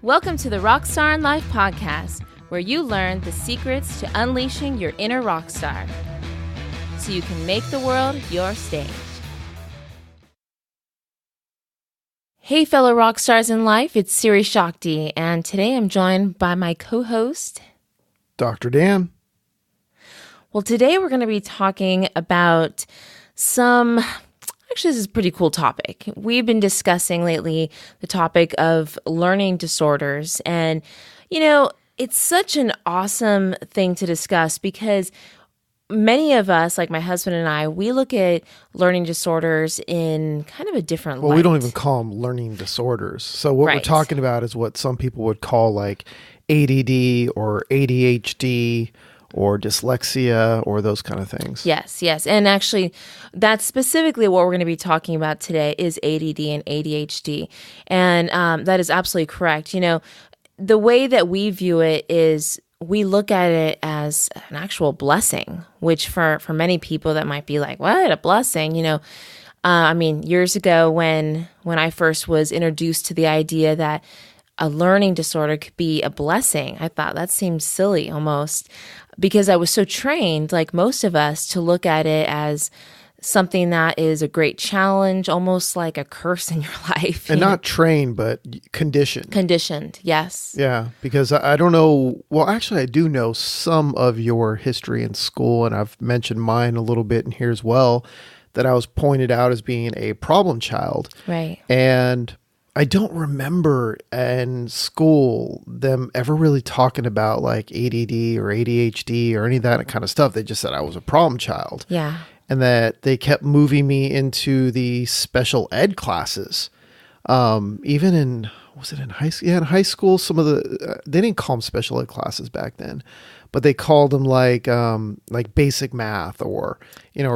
Welcome to the RockStar In Life podcast, where you learn the secrets to unleashing your inner rock star so you can make the world your stage. Hey, fellow rock stars in life, it's Siri Shakti, and today I'm joined by my co-host, Dr. Dan. Well, today we're going to be talking about actually, this is a pretty cool topic. We've been discussing lately the topic of learning disorders, and, it's such an awesome thing to discuss because many of us, like my husband and I, we look at learning disorders in kind of a different light. Well, we don't even call them learning disorders. So what we're talking about is what some people would call like ADD or ADHD or dyslexia or those kind of things. Yes. And actually, that's specifically what we're going to be talking about today is ADD and ADHD. And that is absolutely correct. The way that we view it is we look at it as an actual blessing, which for many people that might be like, what, a blessing? Years ago when I first was introduced to the idea that a learning disorder could be a blessing, I thought that seemed silly almost because I was so trained, like most of us, to look at it as something that is a great challenge, almost like a curse in your life. And not trained, but conditioned. Conditioned, yes. Yeah, because I don't know. Well, actually, I do know some of your history in school, and I've mentioned mine a little bit in here as well, that I was pointed out as being a problem child. Right. And I don't remember in school them ever really talking about like ADD or ADHD or any of that kind of stuff. They just said I was a problem child. Yeah. And that they kept moving me into the special ed classes. Even in, was it in high school? Yeah, in high school, some of the, they didn't call them special ed classes back then, but they called them like basic math or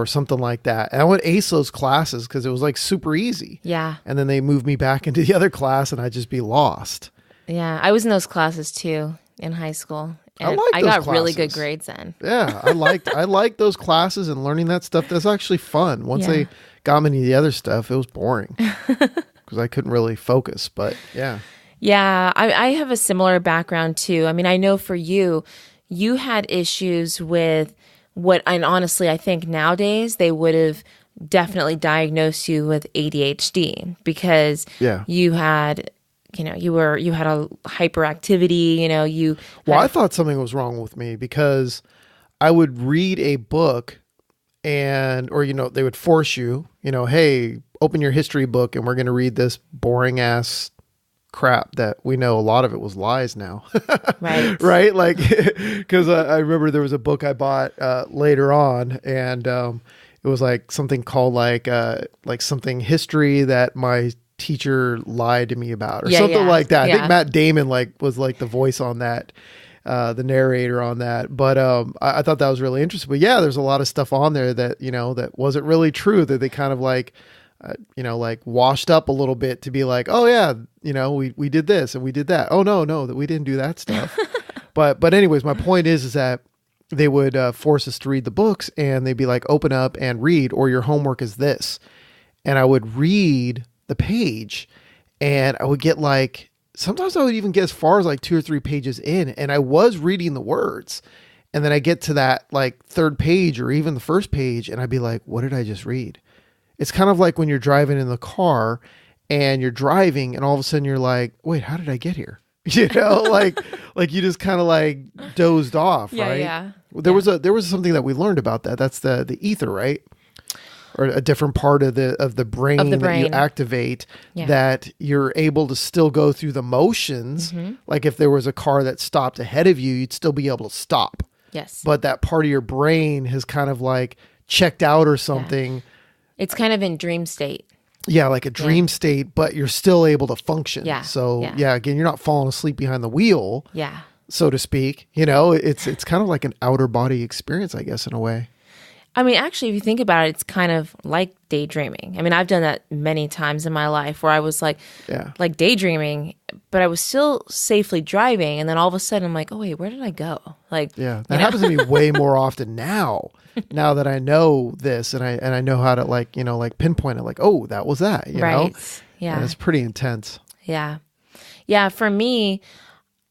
something like that. And I would ace those classes because it was like super easy. Yeah. And then they moved me back into the other class and I'd just be lost. Yeah. I was in those classes too in high school. And I got really good grades then. Yeah, I liked those classes and learning that stuff. That's actually fun. Once they got me into the other stuff, it was boring because I couldn't really focus. But yeah. Yeah, I have a similar background too. I know for you had issues with and honestly, I think nowadays they would have definitely diagnosed you with ADHD because you had you had a hyperactivity, I thought something was wrong with me because I would read a book or they would force you, hey, open your history book and we're going to read this boring ass crap that we know a lot of it was lies now. Right. Right. Like, cause I remember there was a book I bought later on and it was like something called like something history that my teacher lied to me about or something like that. I think Matt Damon was the voice on that, the narrator on that. But I thought that was really interesting. But yeah, there's a lot of stuff on there that, that wasn't really true, that they kind of washed up a little bit to be like, oh yeah, we did this and we did that. Oh no, that we didn't do that stuff. But anyways, my point is that they would force us to read the books and they'd be like, open up and read, or your homework is this. And I would read the page and I would get sometimes I would even get as far as 2 or 3 pages in and I was reading the words. And then I get to that third page or even the first page and I'd be like, what did I just read? It's kind of like when you're driving in the car and you're driving and all of a sudden you're like, wait, how did I get here? Like you just kind of dozed off, right? Yeah. There was something that we learned about that. That's the ether, right? Or a different part of the brain that you activate that you're able to still go through the motions. Mm-hmm. Like if there was a car that stopped ahead of you, you'd still be able to stop. Yes. But that part of your brain has kind of checked out or something. Yeah. It's kind of in dream state. Yeah, like a dream state, but you're still able to function. Yeah. So again, you're not falling asleep behind the wheel. Yeah. So to speak. It's kind of like an outer body experience, I guess, in a way. Actually, if you think about it, it's kind of like daydreaming. I've done that many times in my life where I was daydreaming, but I was still safely driving. And then all of a sudden I'm like, oh, wait, where did I go? That happens to me way more often now that I know this and I know how to pinpoint it. Oh, that was that, right. know? Yeah. And it's pretty intense. Yeah. Yeah, for me,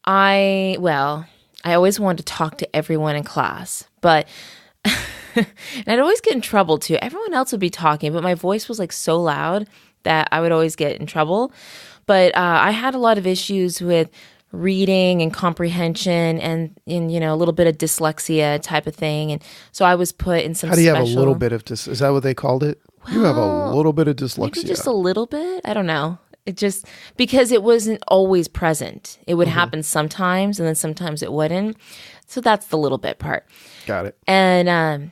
well, I always wanted to talk to everyone in class, but and I'd always get in trouble too. Everyone else would be talking, but my voice was like so loud that I would always get in trouble. But I had a lot of issues with reading and comprehension and a little bit of dyslexia type of thing. And so I was put in some How do you have a little bit of is that what they called it? You have a little bit of dyslexia. Maybe just a little bit. I don't know. It just, because it wasn't always present. It would happen sometimes and then sometimes it wouldn't. So that's the little bit part. Got it. And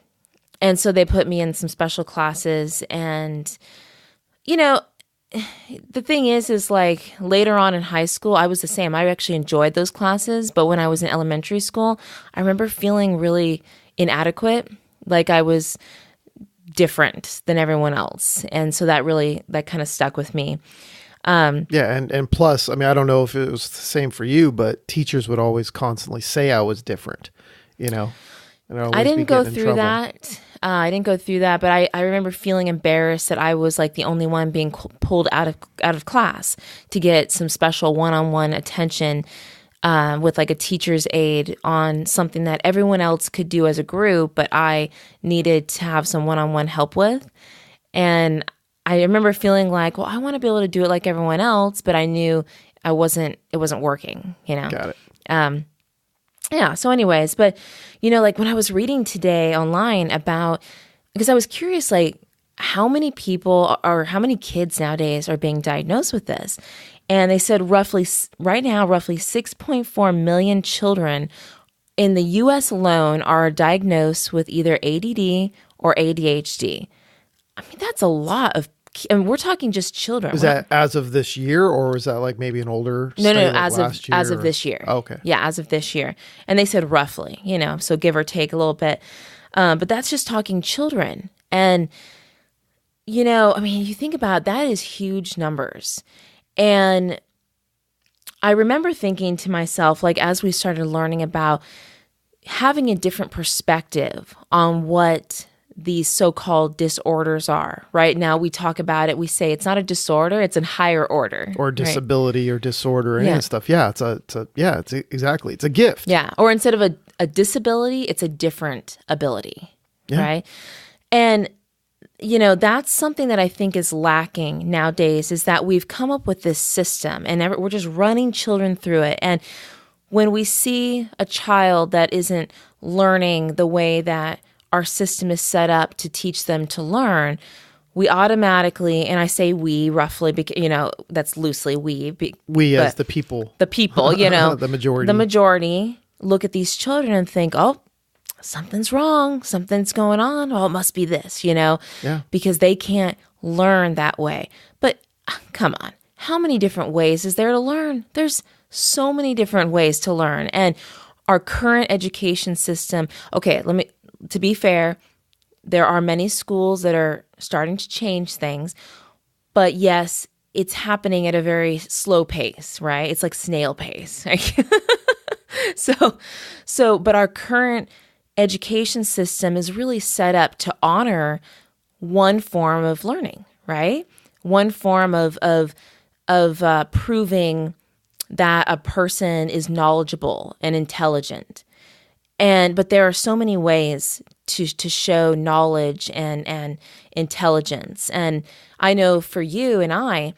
so they put me in some special classes, and the thing is like later on in high school, I was the same. I actually enjoyed those classes, but when I was in elementary school, I remember feeling really inadequate, like I was different than everyone else. And so that kind of stuck with me. And plus, I mean, I don't know if it was the same for you, but teachers would always constantly say I was different, And I didn't go through that. I didn't go through that, but I remember feeling embarrassed that I was like the only one being pulled out of class to get some special one-on-one attention with like a teacher's aide on something that everyone else could do as a group, but I needed to have some one-on-one help with. And I remember feeling like, well, I want to be able to do it like everyone else, but I knew it wasn't working, Got it. Yeah. So anyways, but, like when I was reading today online because I was curious, like how many people or how many kids nowadays are being diagnosed with this? And they said right now, roughly 6.4 million children in the U.S. alone are diagnosed with either ADD or ADHD. I mean, that's a lot of, and we're talking just children. Is that as of this year, or is that like maybe an older study? No, like as of this year. Oh, okay. Yeah, as of this year. And they said roughly, so give or take a little bit. But that's just talking children. And, I mean, you think about it, that is huge numbers. And I remember thinking to myself, like, as we started learning about having a different perspective on what these so-called disorders are. Right now we talk about it, we say it's not a disorder, it's a higher order. Or disability, right? Or disorder and stuff. Yeah, it's exactly. It's a gift. Yeah. Or instead of a disability, it's a different ability. Yeah. Right. And that's something that I think is lacking nowadays, is that we've come up with this system and we're just running children through it. And when we see a child that isn't learning the way that our system is set up to teach them to learn, we automatically, and I say we roughly, because, that's loosely we as the people, the majority look at these children and think, oh, something's wrong, something's going on. Oh, it must be this, because they can't learn that way. But come on, how many different ways is there to learn? There's so many different ways to learn. And our current education system, to be fair, there are many schools that are starting to change things, but yes, it's happening at a very slow pace, right? It's like snail pace. But our current education system is really set up to honor one form of learning, right? One form of proving that a person is knowledgeable and intelligent. But there are so many ways to show knowledge and intelligence. And I know for you and I,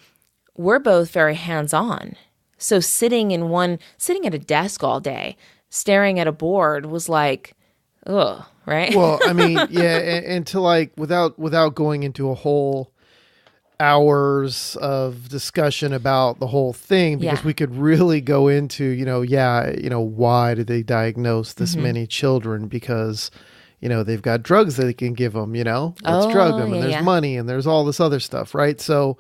we're both very hands-on. So sitting at a desk all day, staring at a board was like, ugh, right? Well, I mean, yeah, and to like, without going into a whole hours of discussion about the whole thing, because we could really go into, why did they diagnose this many children? Because, they've got drugs that they can give them, let's drug them, and there's money and there's all this other stuff, right? So,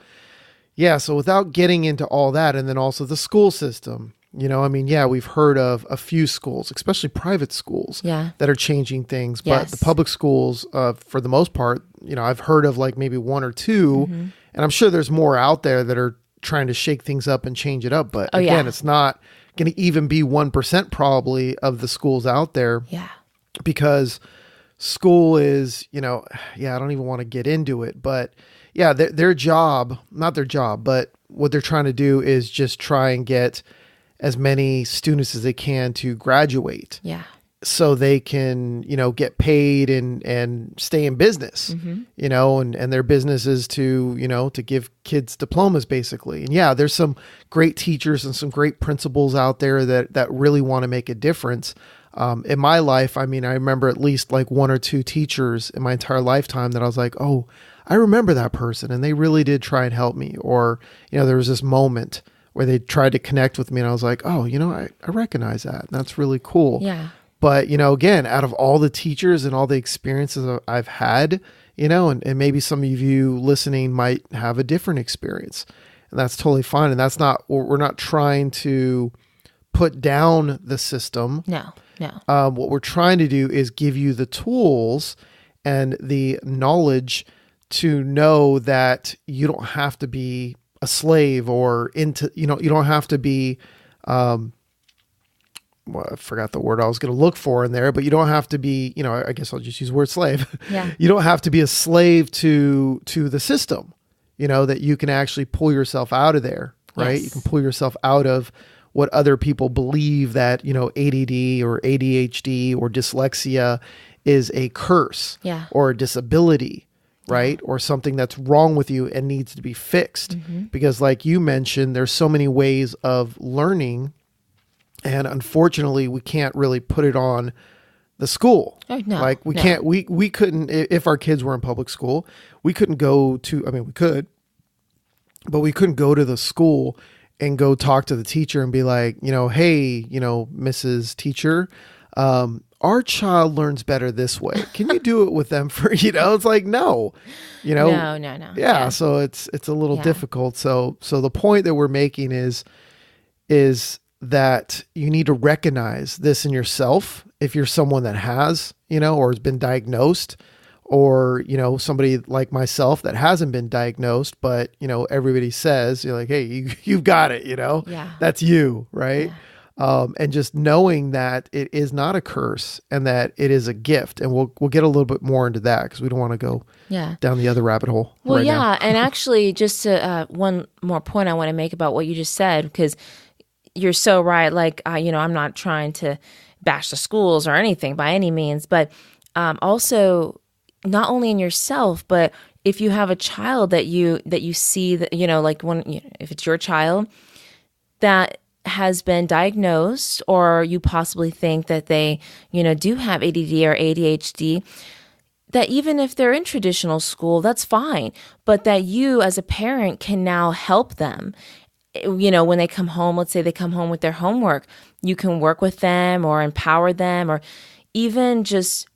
so without getting into all that, and then also the school system, we've heard of a few schools, especially private schools, that are changing things, but the public schools, for the most part, I've heard of like maybe one or two, and I'm sure there's more out there that are trying to shake things up and change it up. But again, it's not going to even be 1% probably of the schools out there. Yeah. Because school is, I don't even want to get into it. But their job, not their job, but what they're trying to do is just try and get as many students as they can to graduate. Yeah. So they can, get paid and stay in business, and their business is to give kids diplomas basically. And yeah, there's some great teachers and some great principals out there that really want to make a difference. In my life, I remember at least like one or two teachers in my entire lifetime that I was like, oh, I remember that person and they really did try and help me. Or, there was this moment where they tried to connect with me and I was like, oh, I recognize that. And that's really cool. Yeah. But, again, out of all the teachers and all the experiences I've had, and maybe some of you listening might have a different experience, and that's totally fine. And we're not trying to put down the system. No. What we're trying to do is give you the tools and the knowledge to know that you don't have to be a slave or you don't have to be, I forgot the word I was going to look for in there, but you don't have to be, I guess I'll just use the word slave. Yeah. You don't have to be a slave to the system, that you can actually pull yourself out of there, right? Yes. You can pull yourself out of what other people believe that, ADD or ADHD or dyslexia is a curse or a disability, right? Or something that's wrong with you and needs to be fixed. Because like you mentioned, there's so many ways of learning. And unfortunately, we can't really put it on the school. Oh, no, like we can't, we couldn't, if our kids were in public school, we couldn't go to, we could, but we couldn't go to the school and go talk to the teacher and be like, hey, Mrs. Teacher, our child learns better this way. Can you do it with them for, it's like, no, No. Yeah. So it's a little difficult. So the point that we're making is that you need to recognize this in yourself. If you're someone that has, or has been diagnosed, or, somebody like myself that hasn't been diagnosed, but, everybody says, you're like, hey, you've got it, that's you. Right. Yeah. And just knowing that it is not a curse and that it is a gift. And we'll get a little bit more into that because we don't want to go down the other rabbit hole. Well, right now. And actually just to, one more point I want to make about what you just said, because you're so right. Like, I'm not trying to bash the schools or anything by any means, but also not only in yourself, but if you have a child that you see that, like if it's your child that has been diagnosed, or you possibly think that they, do have ADD or ADHD, that even if they're in traditional school, that's fine, but that you as a parent can now help them. When they come home, let's say they come home with their homework, you can work with them or empower them, or even just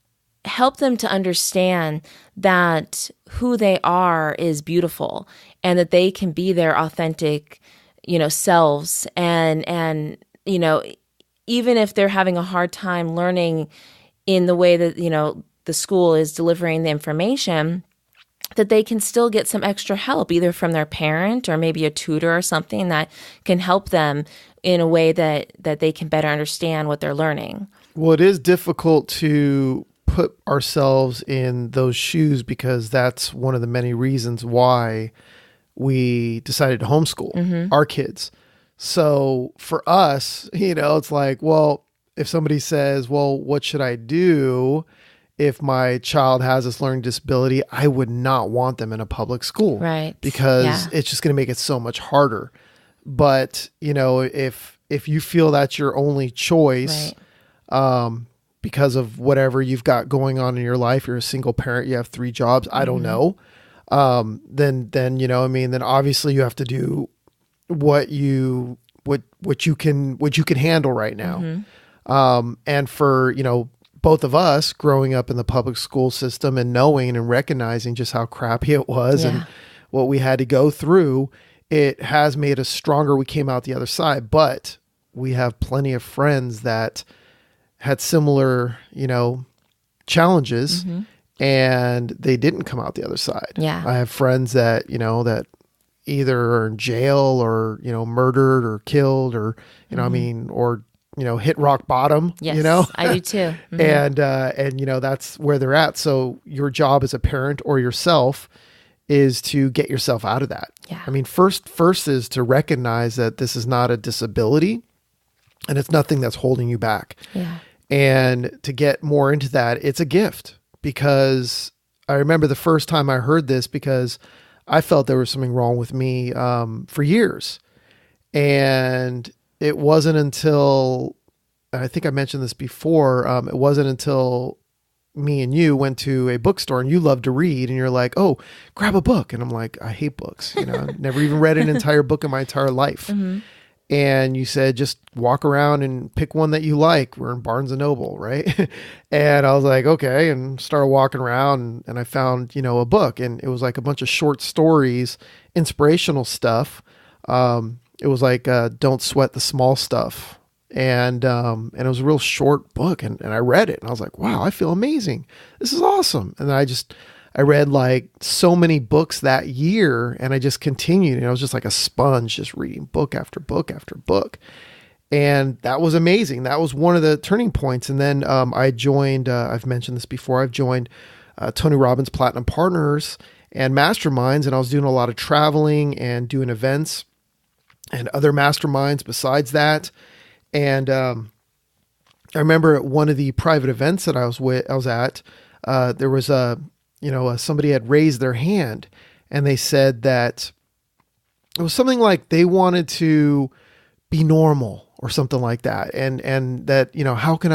help them to understand that who they are is beautiful and that they can be their authentic, selves. And, even if they're having a hard time learning in the way that, the school is delivering the information, that they can still get some extra help, either from their parent or maybe a tutor or something that can help them in a way that they can better understand what they're learning. Well, it is difficult to put ourselves in those shoes because that's one of the many reasons why we decided to homeschool our kids. So for us, it's like, well, if somebody says, well, what should I do if my child has this learning disability? I would not want them in a public school. Right. Because it's just going to make it so much harder. But, if you feel that's your only choice, because of whatever you've got going on in your life, you're a single parent, you have 3 jobs, I don't know. Then, then obviously you have to do what you can handle right now. And for, both of us growing up in the public school system and knowing and recognizing just how crappy it was and what we had to go through, it has made us stronger. We came out the other side, but we have plenty of friends that had similar, challenges and they didn't come out the other side. Yeah. I have friends that, that either are in jail or, murdered or killed or, or hit rock bottom, Yes, I do too. And that's where they're at. So your job as a parent or yourself is to get yourself out of that. Yeah. I mean, first is to recognize that this is not a disability and it's nothing that's holding you back. Yeah. And to get more into that, it's a gift, because I remember the first time I heard this, because I felt there was something wrong with me for years. And it wasn't until, I think I mentioned this before, it wasn't until me and you went to a bookstore and you love to read and you're like, oh, grab a book. And I'm like, I hate books. Never even read an entire book in my entire life. Mm-hmm. And you said, just walk around and pick one that you like. We're in Barnes and Noble, right? And I was like, okay, and started walking around and I found, a book, and it was like a bunch of short stories, inspirational stuff. It was like, Don't Sweat the Small Stuff. And it was a real short book, and I read it and I was like, wow, I feel amazing. This is awesome. And I read like so many books that year, and I just continued, and I was just like a sponge, just reading book after book after book. And that was amazing. That was one of the turning points. And then I joined, I've mentioned this before, I've joined Tony Robbins Platinum Partners and Masterminds, and I was doing a lot of traveling and doing events and other masterminds besides that. And I remember at one of the private events that I was at, there was somebody had raised their hand, and they said that it was something like they wanted to be normal or something like that. And that, how can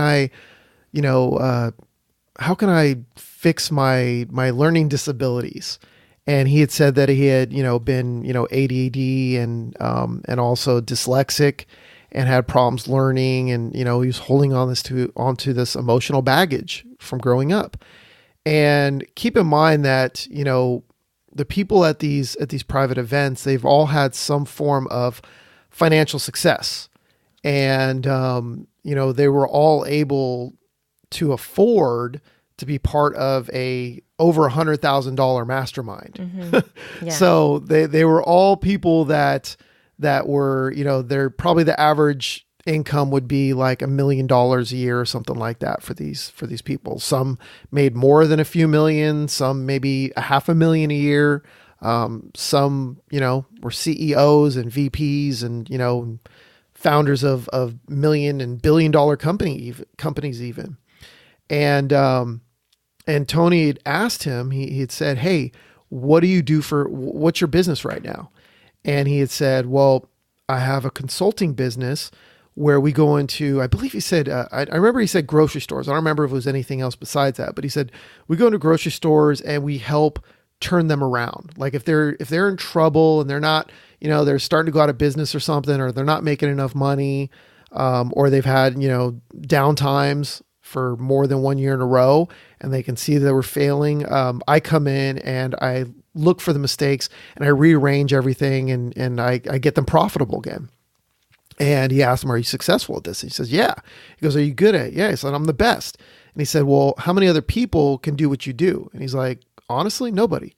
I fix my learning disabilities? And he had said that he had, been, ADHD and also dyslexic, and had problems learning, and he was holding onto this emotional baggage from growing up. And keep in mind that the people at these private events, they've all had some form of financial success, and they were all able to afford to be part of a over $100,000 mastermind. Mm-hmm. Yeah. So they were all people that were, they're probably, the average income would be like $1 million a year or something like that for these people. Some made more than a few million, some maybe $500,000 a year. Some, were CEOs and VPs and, founders of million and billion dollar companies even. And Tony had asked him, he had said, hey, what do you do what's your business right now? And he had said, well, I have a consulting business where we go into, I believe he said, I remember he said grocery stores. I don't remember if it was anything else besides that, but he said, we go into grocery stores and we help turn them around. Like if they're in trouble and they're not, they're starting to go out of business or something, or they're not making enough money, or they've had, downtimes for more than 1 year in a row, and they can see that we're failing. I come in and I look for the mistakes and I rearrange everything, and I get them profitable again. And he asked him, are you successful at this? And he says, yeah. He goes, are you good at it? Yeah. He said, I'm the best. And he said, well, how many other people can do what you do? And he's like, honestly, nobody,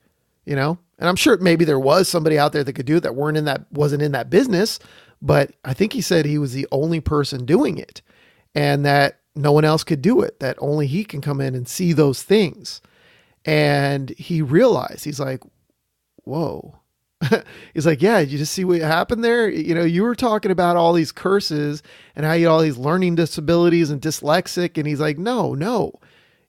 and I'm sure maybe there was somebody out there that could do it that wasn't in that business, but I think he said he was the only person doing it, and that no one else could do it, that only he can come in and see those things. And he realized, he's like, whoa. He's like, yeah, did you just see what happened there? You were talking about all these curses and how you had all these learning disabilities and dyslexic. And he's like, no,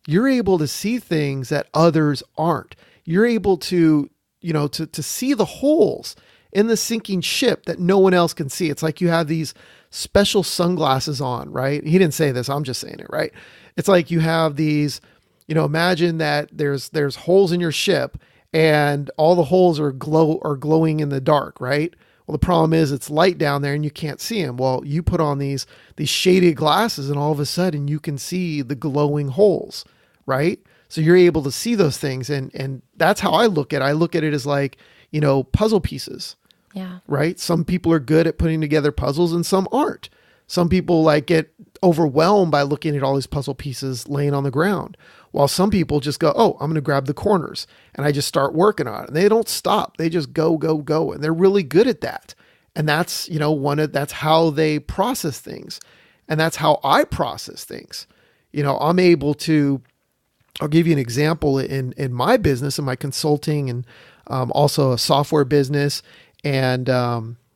you're able to see things that others aren't. You're able to, to see the holes in the sinking ship that no one else can see. It's like you have these special sunglasses on, right? He didn't say this, I'm just saying it, right? It's like you have these, imagine that there's holes in your ship, and all the holes are glowing in the dark, right? Well, the problem is it's light down there and you can't see them. Well, you put on these shaded glasses, and all of a sudden you can see the glowing holes, right? So you're able to see those things. And that's how I look at it. I look at it as like, puzzle pieces. Yeah. Right. Some people are good at putting together puzzles and some aren't. Some people get overwhelmed by looking at all these puzzle pieces laying on the ground, while some people just go, oh, I'm going to grab the corners, and I just start working on it. And they don't stop. They just go. And they're really good at that. And that's, that's how they process things. And that's how I process things. I'm able to, I'll give you an example in my business, in my consulting and also a software business, and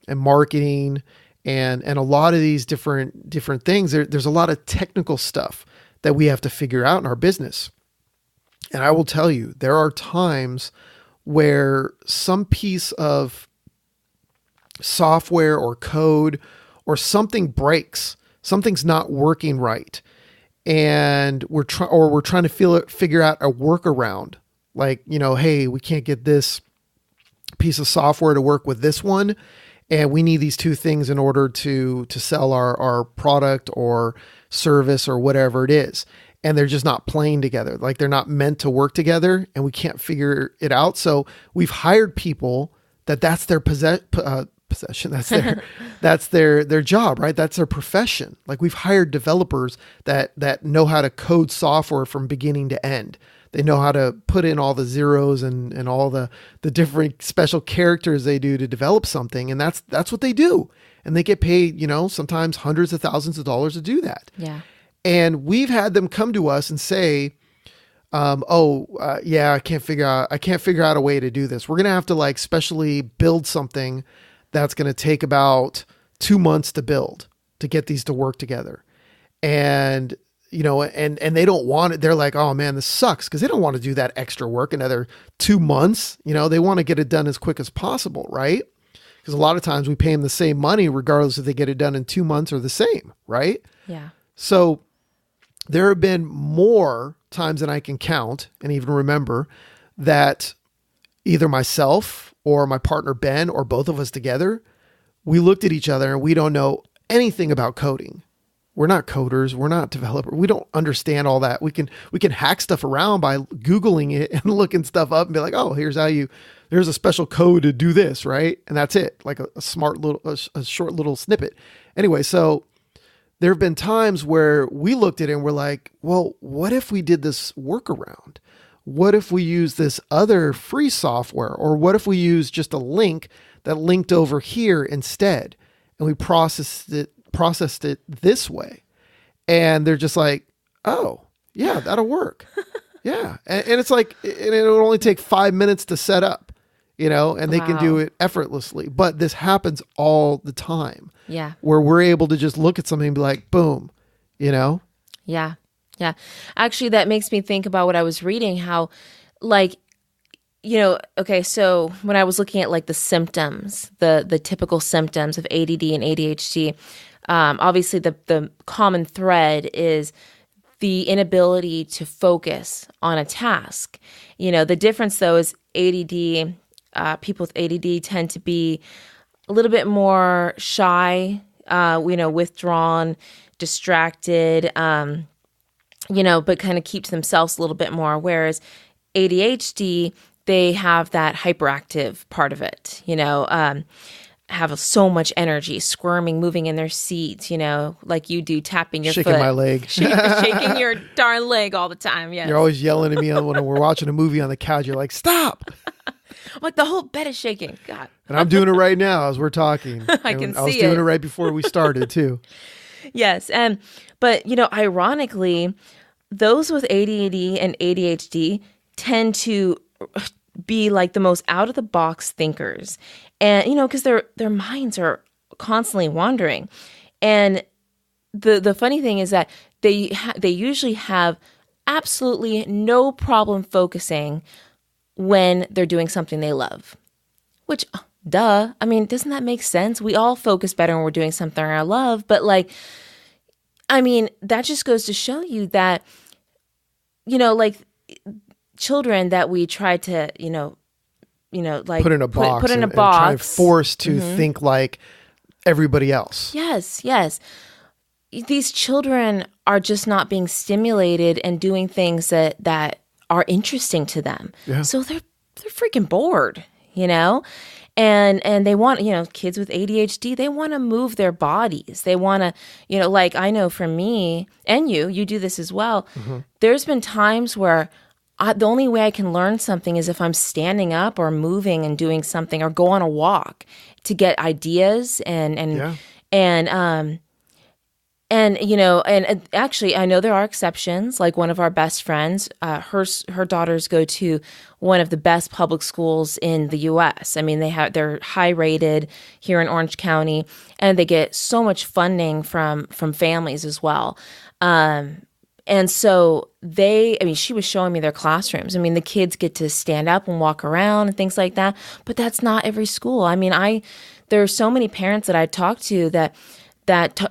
marketing, and a lot of these different things. There's a lot of technical stuff that we have to figure out in our business. And I will tell you, there are times where some piece of software or code or something breaks, something's not working right, and we're trying to figure out a workaround. Like, hey, we can't get this piece of software to work with this one, and we need these two things in order to sell our product or service or whatever it is. And they're just not playing together. Like, they're not meant to work together, and we can't figure it out. So we've hired people that's their possession. That's their job, right? That's their profession. Like, we've hired developers that know how to code software from beginning to end. They know how to put in all the zeros and all the different special characters they do to develop something. And that's what they do. And they get paid, sometimes hundreds of thousands of dollars to do that. Yeah. And we've had them come to us and say, I can't figure out a way to do this. We're going to have to specially build something that's going to take about 2 months to build to get these to work together. And, and they don't want it. They're like, oh man, this sucks. Cause they don't want to do that extra work another 2 months. They want to get it done as quick as possible. Right. Because a lot of times we pay them the same money, regardless if they get it done in 2 months or the same. Right. Yeah. So there have been more times than I can count and even remember that either myself or my partner, Ben, or both of us together, we looked at each other and we don't know anything about coding. We're not coders. We're not developers. We don't understand all that. We can hack stuff around by Googling it and looking stuff up and be like, oh, here's a special code to do this. Right. And that's it. Like a short little snippet. Anyway, so there have been times where we looked at it and we're like, well, what if we did this workaround? What if we use this other free software? Or what if we use just a link that linked over here instead? And we processed it this way. And they're just like, oh, yeah, that'll work. Yeah. And it's like, and it'll only take 5 minutes to set up, and they can do it effortlessly. But this happens all the time. Yeah. Where we're able to just look at something and be like, boom, Yeah. Yeah. Actually, that makes me think about what I was reading, how okay, so when I was looking at the symptoms, the typical symptoms of ADD and ADHD, obviously the common thread is the inability to focus on a task. The difference though is ADD, people with ADD tend to be a little bit more shy, withdrawn, distracted, but kind of keep to themselves a little bit more. Whereas ADHD, they have that hyperactive part of it, have so much energy, squirming, moving in their seats, like you do, tapping your shaking foot. My leg. Shaking your darn leg all the time, yes. You're always yelling at me when we're watching a movie on the couch. You're like, stop. Like the whole bed is shaking. God. And I'm doing it right now as we're talking. I can see it. I was doing it right before we started too. Yes. But ironically, those with ADD and ADHD tend to be like the most out of the box thinkers. And, because their minds are constantly wandering. And the funny thing is that they usually have absolutely no problem focusing when they're doing something they love, which, duh. I mean, doesn't that make sense? We all focus better when we're doing something I love. But that just goes to show you that, children that we try to, put in a box, put in a and box, try forced to think like everybody else. Yes. These children are just not being stimulated and doing things that are interesting to them. Yeah. So they're freaking bored, and they want, kids with ADHD, they want to move their bodies. They want to, I know for me and you do this as well. Mm-hmm. There's been times where the only way I can learn something is if I'm standing up or moving and doing something or go on a walk to get ideas and And, actually, I know there are exceptions. Like one of our best friends, her daughters go to one of the best public schools in the U.S. I mean, they're high rated here in Orange County, and they get so much funding from families as well. And so she was showing me their classrooms. I mean, the kids get to stand up and walk around and things like that, but that's not every school. I mean, there are so many parents that I talk to that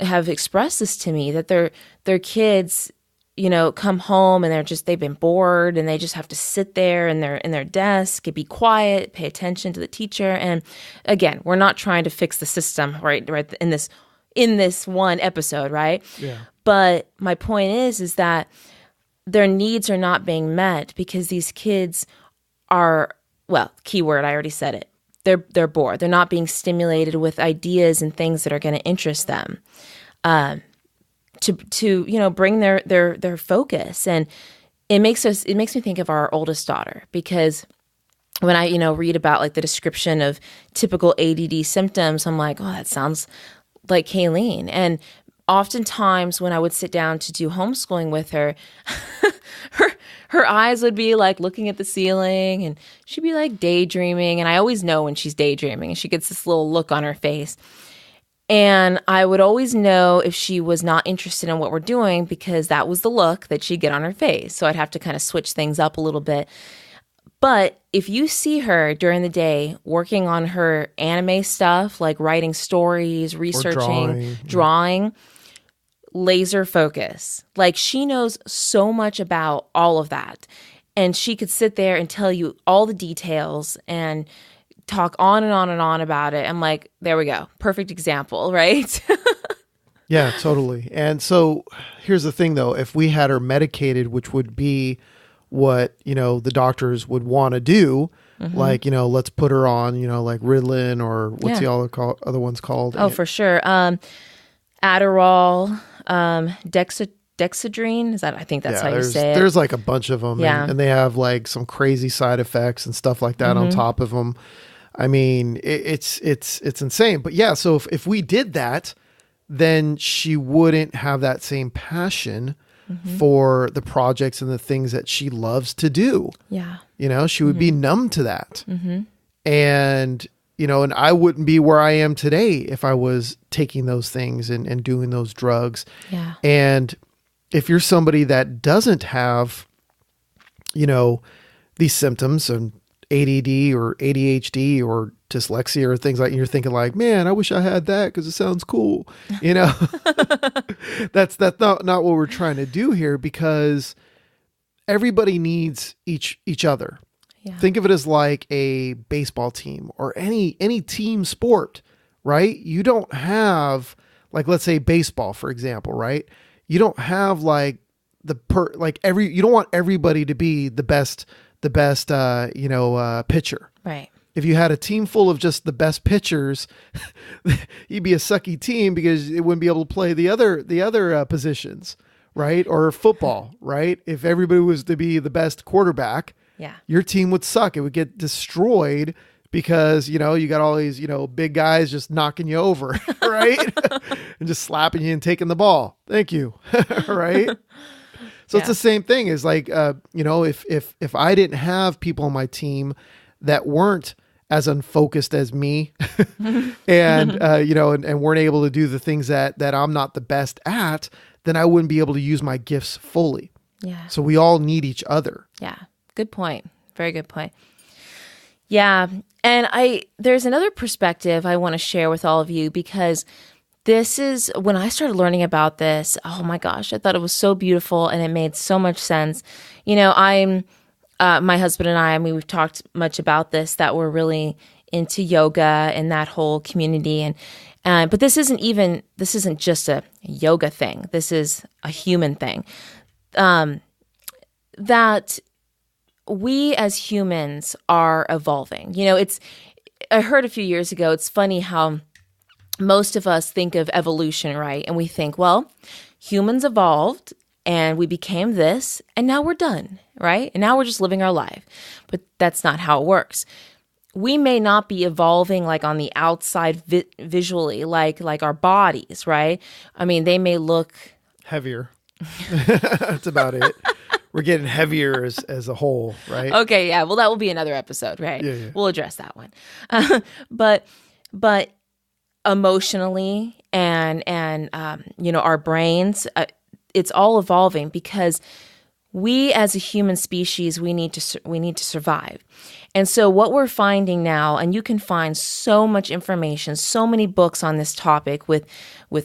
have expressed this to me, that their kids, come home and they've been bored and they just have to sit there in their desk and be quiet, pay attention to the teacher. And again, we're not trying to fix the system right in this one episode, right? Yeah. But my point is that their needs are not being met because these kids are, well, keyword, I already said it. They're bored. They're not being stimulated with ideas and things that are going to interest them, to bring their focus. And it makes me think of our oldest daughter, because when I read about like the description of typical ADD symptoms, I'm like, oh, that sounds like Kayleen. And oftentimes when I would sit down to do homeschooling with her, her eyes would be like looking at the ceiling, and she'd be like daydreaming. And I always know when she's daydreaming, and she gets this little look on her face. And I would always know if she was not interested in what we're doing, because that was the look that she'd get on her face. So I'd have to kind of switch things up a little bit. But if you see her during the day working on her anime stuff, like writing stories, researching, drawing, laser focus. Like, she knows so much about all of that. And she could sit there and tell you all the details and talk on and on and on about it. I'm like, there we go. Perfect example, right? Yeah, totally. And so here's the thing, though. If we had her medicated, which would be what, the doctors would want to do, like, let's put her on, like Ritalin, or what's the other ones called? Oh, for sure. Adderall, Dexedrine. Is that? I think that's how you say it. There's like a bunch of them, yeah. and they have like some crazy side effects and stuff like that on top of them. I mean, it's insane. But yeah, so if we did that, then she wouldn't have that same passion for the projects and the things that she loves to do. Yeah. She would be numb to that. And, and I wouldn't be where I am today if I was taking those things and doing those drugs. Yeah. And if you're somebody that doesn't have, these symptoms and ADD or ADHD or dyslexia or things like, you're thinking like, man, I wish I had that because it sounds cool. That's not what we're trying to do here, because everybody needs each other. Yeah. Think of it as like a baseball team or any team sport, right? You don't have, like, let's say baseball, for example, right? You don't have like you don't want everybody to be the best pitcher. Right. If you had a team full of just the best pitchers, you'd be a sucky team because it wouldn't be able to play the other positions, right? Or football, right? If everybody was to be the best quarterback, your team would suck. It would get destroyed because, you got all these, big guys just knocking you over, right? And just slapping you and taking the ball. Thank you. Right? So it's the same thing as like, if I didn't have people on my team that weren't as unfocused as me and, and weren't able to do the things that I'm not the best at, then I wouldn't be able to use my gifts fully. Yeah. So we all need each other. Yeah. Good point. Very good point. Yeah. And there's another perspective I want to share with all of you, because this is when I started learning about this. Oh my gosh, I thought it was so beautiful and it made so much sense. My husband and I mean, we've talked much about this, that we're really into yoga and that whole community. But this isn't just a yoga thing. This is a human thing. That we as humans are evolving. I heard a few years ago, it's funny how most of us think of evolution, right? And we think, well, humans evolved and we became this, and now we're done, right? And now we're just living our life. But that's not how it works. we may not be evolving like on the outside visually, like our bodies, right? I mean, they may look heavier. That's about it. We're getting heavier as a whole, right? Okay, yeah. Well, that will be another episode, right? Yeah. We'll address that one. But emotionally and our brains, it's all evolving because we as a human species, we need to survive. And so what we're finding now, and you can find so much information, so many books on this topic with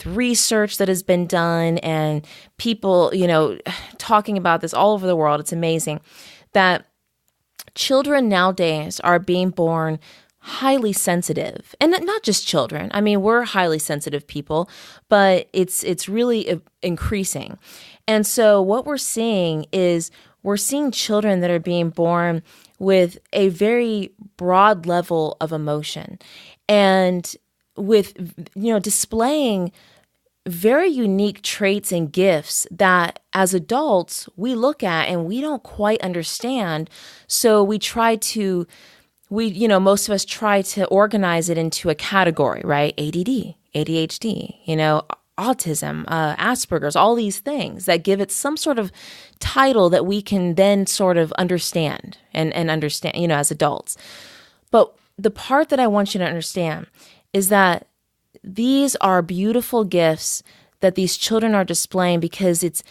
research that has been done and people, talking about this all over the world. It's amazing that children nowadays are being born highly sensitive, and not just children. I mean, we're highly sensitive people, but it's really increasing. And so what we're seeing is we're seeing children that are being born with a very broad level of emotion and with, displaying very unique traits and gifts that as adults we look at and we don't quite understand. So most of us try to organize it into a category, right? ADD, ADHD, autism, Asperger's, all these things that give it some sort of title that we can then sort of understand and understand, as adults. But the part that I want you to understand is that these are beautiful gifts that these children are displaying because it's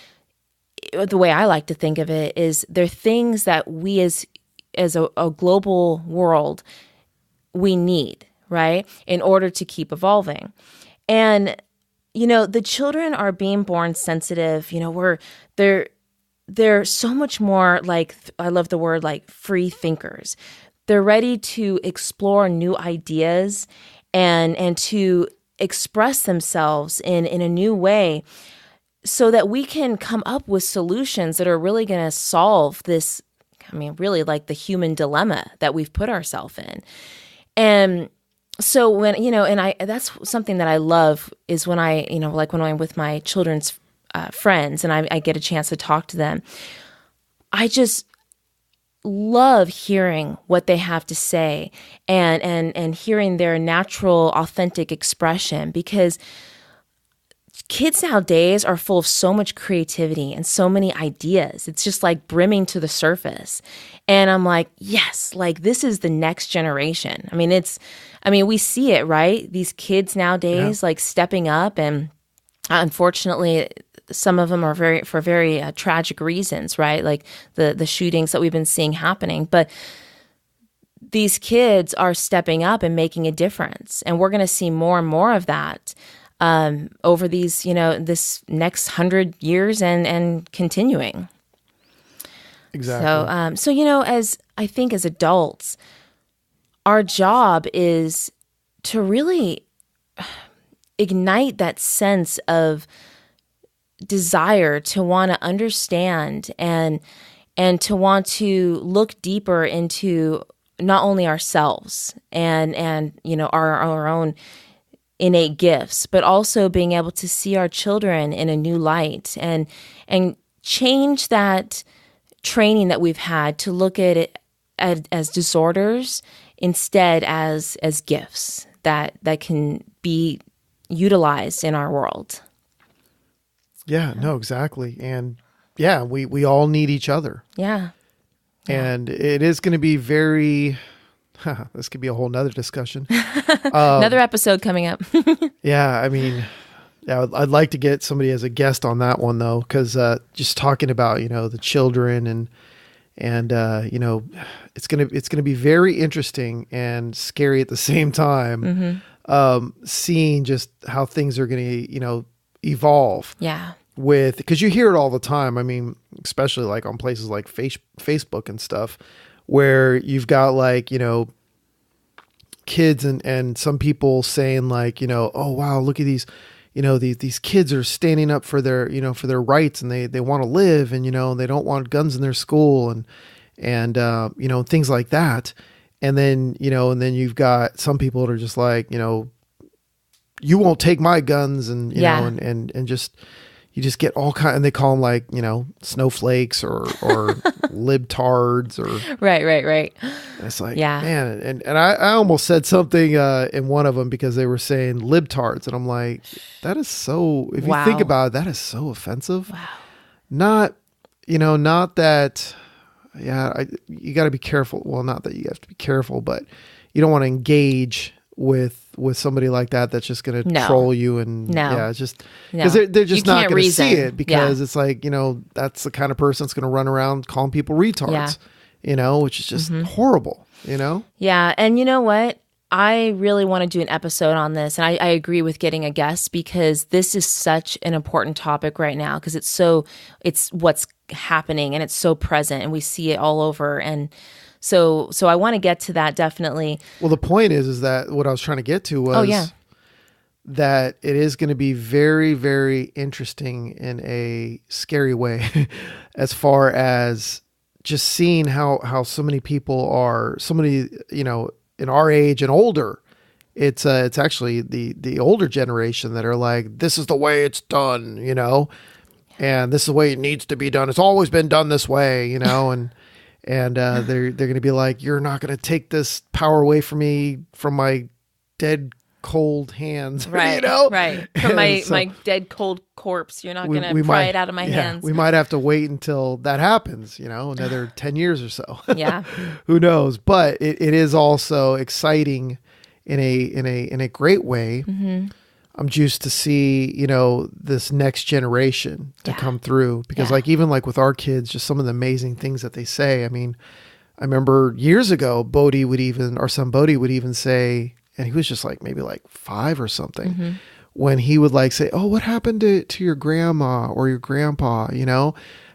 the way I like to think of it is they're things that we as a global world, we need, right? In order to keep evolving. And the children are being born sensitive. They're so much more like, I love the word like free thinkers. They're ready to explore new ideas and to express themselves in a new way so that we can come up with solutions that are really going to solve this, really like the human dilemma that we've put ourselves in. And so when, that's something that I love is when when I'm with my children's friends and I get a chance to talk to them, I just love hearing what they have to say and hearing their natural, authentic expression because kids nowadays are full of so much creativity and so many ideas. It's just like brimming to the surface. And I'm like, yes, like this is the next generation. We see it, right? These kids nowadays, like stepping up, and unfortunately, some of them are for very tragic reasons, right? Like the shootings that we've been seeing happening. But these kids are stepping up and making a difference. And we're going to see more and more of that over these, this next 100 years and continuing. Exactly. So as I think as adults, our job is to really ignite that sense of desire to want to understand and to want to look deeper into not only ourselves and our own innate gifts, but also being able to see our children in a new light and change that training that we've had to look at it as disorders instead as gifts that can be utilized in our world. Yeah, no, exactly. And yeah, we all need each other. Yeah. And it is going to be very, this could be a whole nother discussion. Another episode coming up. Yeah. I'd like to get somebody as a guest on that one though. Cause, just talking about, the children and it's going to be very interesting and scary at the same time. Mm-hmm. Seeing just how things are going to, evolve. Yeah. Because you hear it all the time. Especially like on places like Facebook and stuff, where you've got like, kids and some people saying like, oh wow, look at these, these kids are standing up for their, for their rights and they want to live and, they don't want guns in their school and things like that. And then, you've got some people that are just like, you won't take my guns and, and just, you just get all kind, and they call them like, snowflakes or libtards or Right. and it's like, Yeah. man, and I almost said something in one of them because they were saying libtards, and I'm like, that is so, if you think about it, that is so offensive. Wow. Not that, you got to be careful. Well, not that you have to be careful, but you don't want to engage with somebody like that that's just going to troll you and it's just because they're just not going to see it because it's like, that's the kind of person that's going to run around calling people retards, which is just horrible, Yeah. And you know what? I really want to do an episode on this, and I agree with getting a guest because this is such an important topic right now because it's what's happening and it's so present and we see it all over. And so I want to get to that definitely. Well, the point is that what I was trying to get to was that it is going to be very, very interesting in a scary way as far as just seeing how so many people are, in our age and older. It's actually the older generation that are like, this is the way it's done, and this is the way it needs to be done. It's always been done this way, and they're going to be like, you're not going to take this power away from me, from my dead cold hands, right? Right. From my dead cold corpse. You're not going to pry it out of my hands. We might have to wait until that happens, another 10 years or so. Yeah. Who knows? But it is also exciting in a great way. Mm-hmm. I'm juiced to see, this next generation to come through because even with our kids, just some of the amazing things that they say. I mean, I remember years ago, our son Bodhi would even say, and he was just maybe 5 or something, when he would say, oh, what happened to your grandma or your grandpa?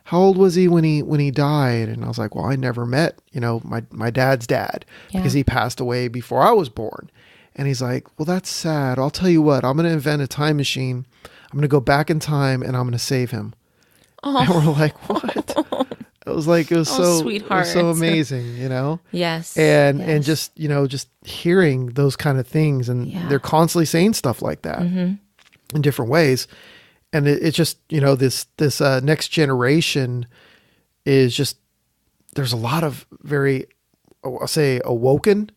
How old was he when he died? And I was like, well, I never met, my dad's dad because he passed away before I was born. And he's like, well, that's sad. I'll tell you what, I'm going to invent a time machine. I'm going to go back in time and I'm going to save him. Oh. And we're like, what? It was sweetheart. So amazing, Yes. And just, just hearing those kind of things and they're constantly saying stuff like that in different ways. And it's just, this next generation is just, there's a lot of very, I'll say awakened,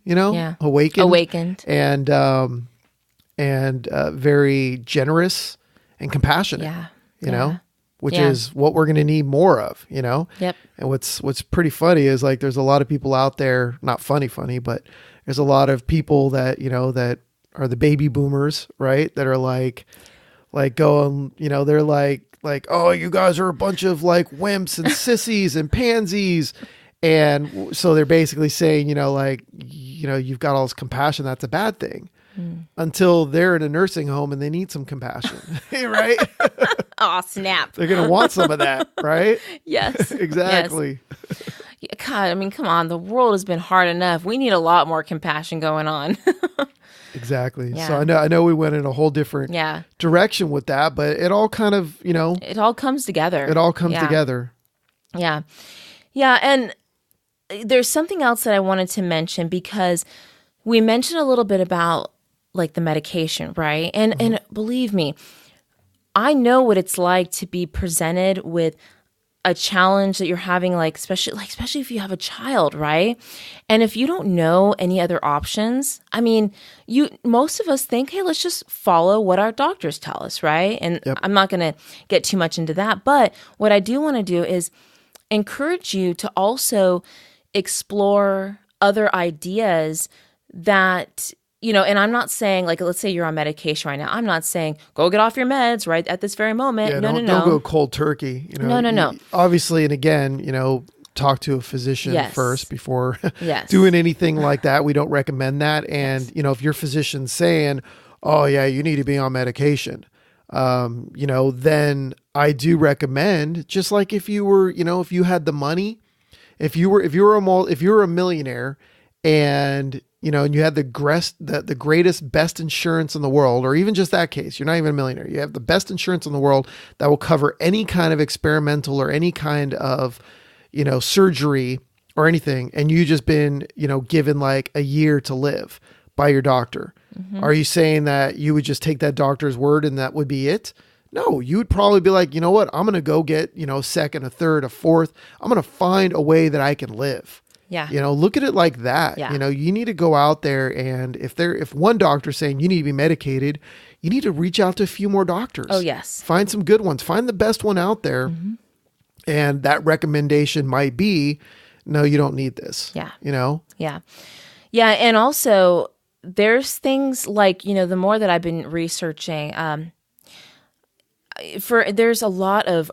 awakened and very generous and compassionate, which is what we're going to need more of, Yep. And what's pretty funny is there's a lot of people out there, not funny, but there's a lot of people that, that are the baby boomers, right? That are going, they're like, oh, you guys are a bunch of wimps and sissies and pansies. And so they're basically saying, you've got all this compassion. That's a bad thing until they're in a nursing home and they need some compassion, right? Oh, snap. They're going to want some of that, right? Yes. Exactly. Yes. God, I mean, come on. The world has been hard enough. We need a lot more compassion going on. Exactly. Yeah. So I know we went in a whole different direction with that, but it all kind of, it all comes together. It all comes together. Yeah. Yeah. And there's something else that I wanted to mention because we mentioned a little bit about the medication, right? And believe me, I know what it's like to be presented with a challenge that you're having, especially if you have a child, right? And if you don't know any other options, I mean, most of us think, hey, let's just follow what our doctors tell us, right? And I'm not going to get too much into that, but what I do want to do is encourage you to also explore other ideas that, and I'm not saying let's say you're on medication right now. I'm not saying go get off your meds right at this very moment. Yeah, no. Don't go cold turkey. No. Obviously, and again, talk to a physician first before doing anything like that. We don't recommend that. And, if your physician's saying, oh yeah, you need to be on medication, then I do recommend, just like if you were, if you had the money, if you were a millionaire and, and you had the greatest, best insurance in the world, or even just that case, you're not even a millionaire. You have the best insurance in the world that will cover any kind of experimental or any kind of, surgery or anything. And you just been, given a year to live by your doctor. Mm-hmm. Are you saying that you would just take that doctor's word and that would be it? No, you would probably be like, you know what? I'm going to go get, a second, a third, a fourth. I'm going to find a way that I can live. Yeah. Look at it like that. Yeah. You need to go out there, and if one doctor's saying you need to be medicated, you need to reach out to a few more doctors. Oh, yes. Find some good ones. Find the best one out there. Mm-hmm. And that recommendation might be, no, you don't need this. Yeah. Yeah. Yeah. And also there's things like, the more that I've been researching, there's a lot of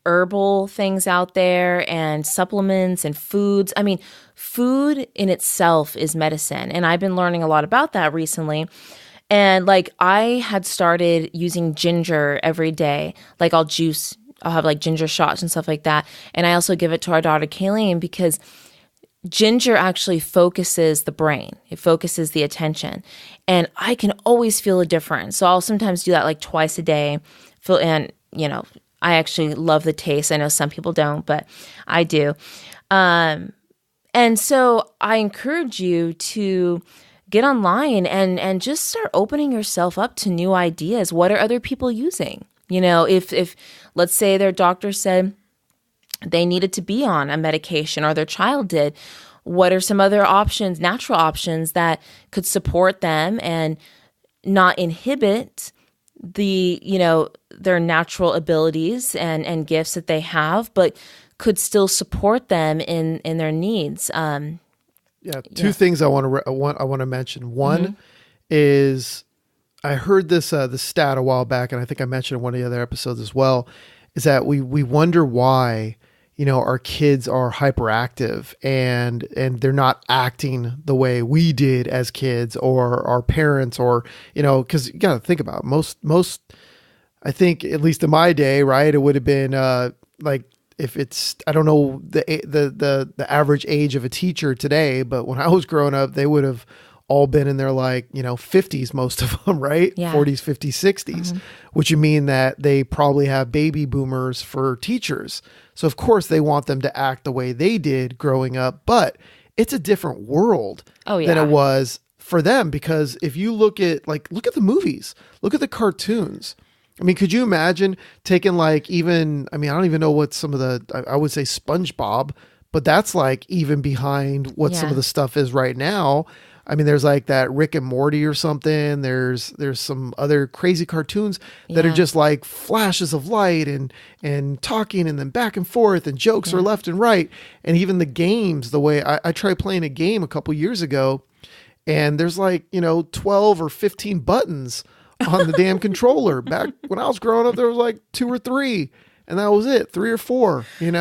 herbal things out there and supplements and foods. I mean, food in itself is medicine. And I've been learning a lot about that recently. And like I had started using ginger every day. Like I'll have like ginger shots and stuff like that. And I also give it to our daughter Kayleen because ginger actually focuses the brain. It focuses the attention. And I can always feel a difference. So I'll sometimes do that like twice a day. I actually love the taste. I know some people don't, but I do. And so I encourage you to get online and just start opening yourself up to new ideas. What are other people using? If let's say their doctor said they needed to be on a medication or their child did, what are some other options, natural options that could support them and not inhibit their natural abilities and gifts that they have, but could still support them in their needs. Two things I want to mention. One is I heard this stat a while back, and I think I mentioned in one of the other episodes as well, is that we wonder why our kids are hyperactive and they're not acting the way we did as kids or our parents, or because you got to think about it. Most I think, at least in my day, right, it would have been like, if it's, I don't know the average age of a teacher today, but when I was growing up, they would have all been in their 50s, most of them, right? Yeah. 40s, 50s, 60s, which would mean that they probably have baby boomers for teachers. So of course they want them to act the way they did growing up, but it's a different world than it was for them. Because if you look at the movies, look at the cartoons. I mean, could you imagine taking I don't even know what some of I would say SpongeBob, but that's even behind what some of the stuff is right now. I mean, there's that Rick and Morty or something. There's some other crazy cartoons that are just flashes of light and talking and then back and forth and jokes are left and right. And even the games, the way I tried playing a game a couple years ago, and there's 12 or 15 buttons on the damn controller. Back when I was growing up, there was 2 or 3, and that was it, 3 or 4, and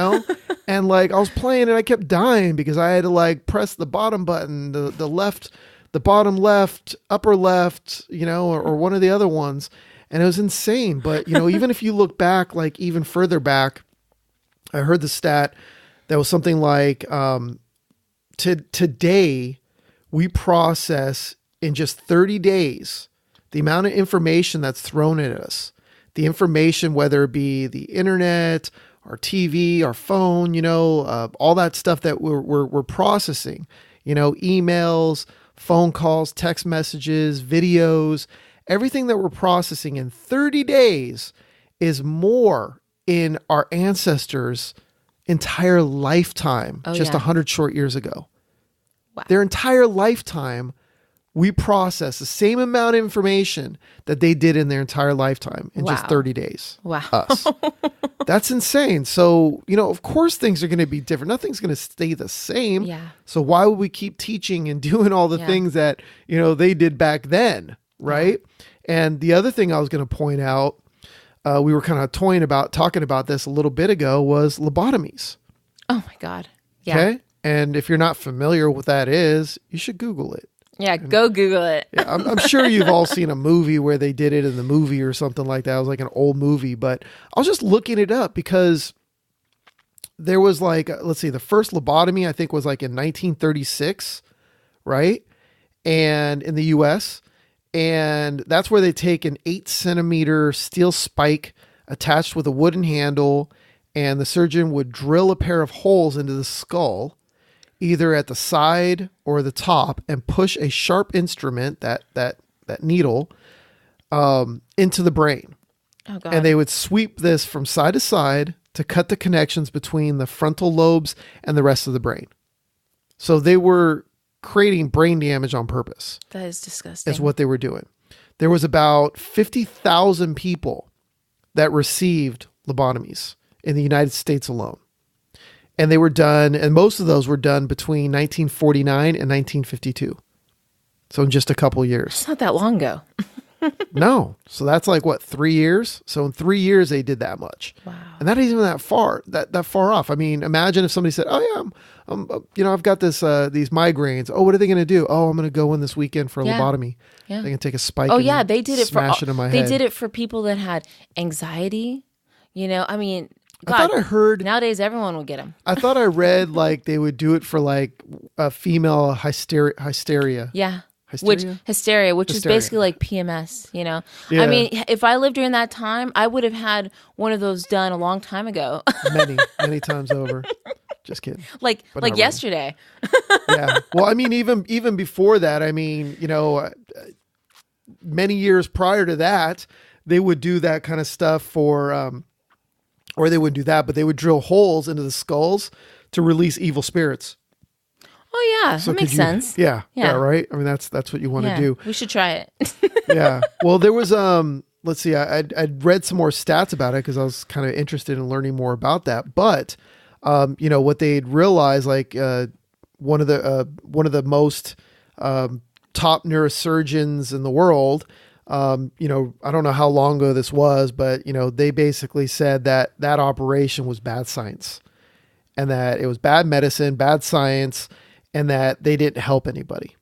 I was playing and I kept dying because I had to press the bottom button, the left, the bottom left, upper left, or one of the other ones. And it was insane. But, even if you look back, even further back, I heard the stat that was something today we process in just 30 days, the amount of information that's thrown at us, the information, whether it be the internet, our TV, our phone, all that stuff that we're processing, emails, phone calls, text messages, videos, everything that we're processing in 30 days is more in our ancestors' entire lifetime, 100 short years ago. Wow. Their entire lifetime, we process the same amount of information that they did in their entire lifetime in just 30 days. Wow. Us. That's insane. So, of course things are going to be different. Nothing's going to stay the same. Yeah. So why would we keep teaching and doing all the things that, they did back then, right? Yeah. And the other thing I was going to point out, we were kind of talking about this a little bit ago, was lobotomies. Oh my God. Yeah. Okay. And if you're not familiar with what that is, you should Google it. Yeah, go Google it. Yeah, I'm sure you've all seen a movie where they did it in the movie or something like that. It was an old movie, but I was just looking it up because there was let's see, the first lobotomy I think was in 1936, right? And in the US, and that's where they take an 8-centimeter steel spike attached with a wooden handle, and the surgeon would drill a pair of holes into the skull, either at the side or the top, and push a sharp instrument, that needle, into the brain. Oh, God. And they would sweep this from side to side to cut the connections between the frontal lobes and the rest of the brain. So they were creating brain damage on purpose. That is disgusting. Is what they were doing. There was about 50,000 people that received lobotomies in the United States alone. And they were done, and most of those were done between 1949 and 1952. So in just a couple years. It's not that long ago. No. So that's like, what, 3 years? So in 3 years, they did that much. Wow. And that isn't even that far off. I mean, imagine if somebody said, oh yeah, I've got these migraines. Oh, what are they going to do? Oh, I'm going to go in this weekend for a lobotomy. Yeah. They can take a spike. Oh yeah. They did it smash it in my head. They did it for people that had anxiety. I mean, God, I thought I heard nowadays everyone will get them. I thought I read like they would do it for like a female hysteria. Yeah. Hysteria? Which is basically like PMS, Yeah. I mean, if I lived during that time, I would have had one of those done a long time ago. many times over. Just kidding. Like yesterday. Yeah. Well, I mean, even before that, I mean, many years prior to that, they would do that kind of stuff for, or they wouldn't do that, but they would drill holes into the skulls to release evil spirits. Oh yeah, So that makes sense. Yeah, right. I mean, that's what you want to do. We should try it. Yeah. Well, there was let's see, I'd read some more stats about it because I was kind of interested in learning more about that. But what they'd realized, like one of the most top neurosurgeons in the world. I don't know how long ago this was, but they basically said that operation was bad science, and that it was bad medicine, bad science. And that they didn't help anybody,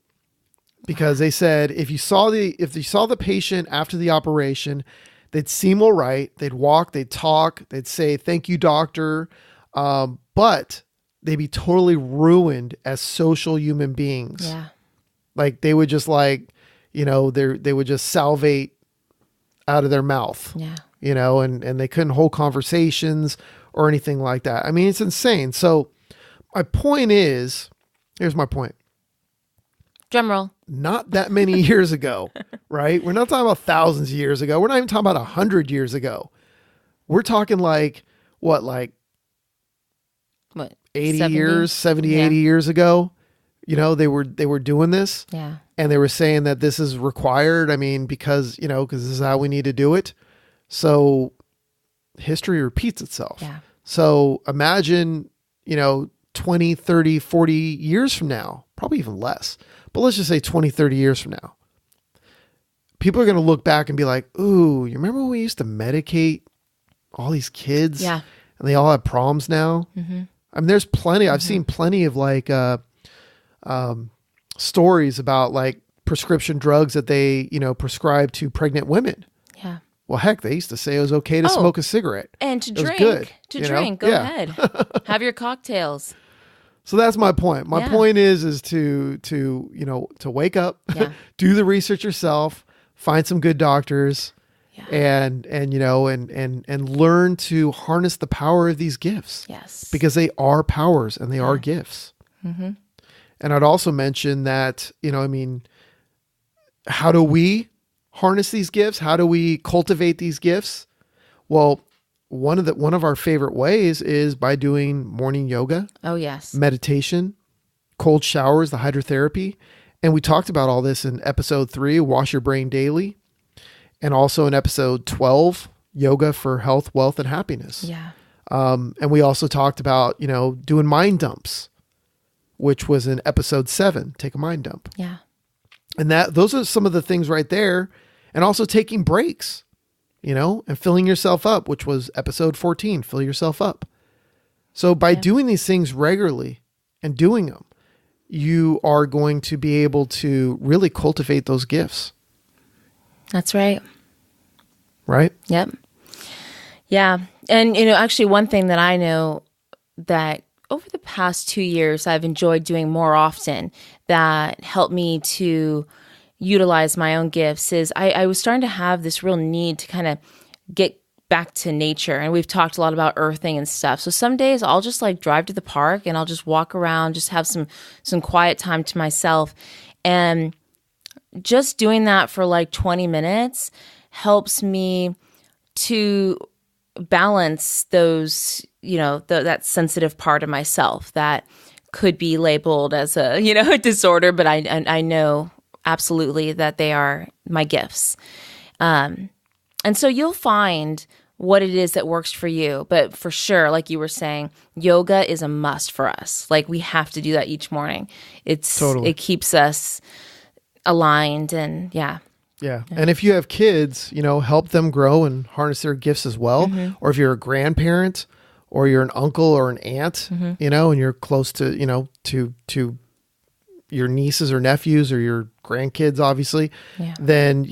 because they said if you saw the patient after the operation, they'd seem all right, they'd walk, they'd talk, they'd say thank you, doctor, but they'd be totally ruined as social human beings. Yeah, like they would just they would just salivate out of their mouth. Yeah, and they couldn't hold conversations or anything like that. I mean, it's insane. So my point is. Here's my point. Drum roll. Not that many years ago, right? We're not talking about thousands of years ago. We're not even talking about 100 years ago. We're talking like, what 80 70? years, 70, 80 years ago. They were doing this. Yeah. And they were saying that this is required. I mean, because this is how we need to do it. So history repeats itself. Yeah. So imagine, 20, 30, 40 years from now, probably even less, but let's just say 20, 30 years from now, people are going to look back and be like, ooh, you remember when we used to medicate all these kids? Yeah. And they all have problems now. Mm-hmm. I mean, there's plenty, I've seen plenty of like, stories about like prescription drugs that they, prescribe to pregnant women. Yeah. Well, heck, they used to say it was okay to smoke a cigarette. And to drink. Good, Go ahead. Have your cocktails. So that's my point. My point is to wake up, do the research yourself, find some good doctors, and learn to harness the power of these gifts. Yes. Because they are powers and they are gifts. Mm-hmm. And I'd also mention that, how do we harness these gifts? How do we cultivate these gifts? Well, one of our favorite ways is by doing morning yoga. Oh, yes. Meditation, cold showers, the hydrotherapy. And we talked about all this in episode 3, Wash Your Brain Daily. And also in episode 12, Yoga for Health, Wealth, and Happiness. Yeah. And we also talked about, doing mind dumps, which was in episode 7, Take a Mind Dump. Yeah. And those are some of the things right there. And also taking breaks. And filling yourself up, which was episode 14, Fill Yourself Up. So by doing these things regularly and doing them, you are going to be able to really cultivate those gifts. That's right. Right? Yep. Yeah. And, actually one thing that I know that over the past 2 years, I've enjoyed doing more often that helped me to utilize my own gifts is I was starting to have this real need to kind of get back to nature. And we've talked a lot about earthing and stuff. So some days I'll just like drive to the park and I'll just walk around, just have some quiet time to myself. And just doing that for like 20 minutes helps me to balance those, that sensitive part of myself that could be labeled as a, a disorder, but I know absolutely that they are my gifts. And so you'll find what it is that works for you. But for sure, like you were saying, yoga is a must for us. Like we have to do that each morning. It keeps us aligned and yeah. And if you have kids, help them grow and harness their gifts as well. Or if you're a grandparent or you're an uncle or an aunt, and you're close to, to your nieces or nephews or your grandkids, obviously, then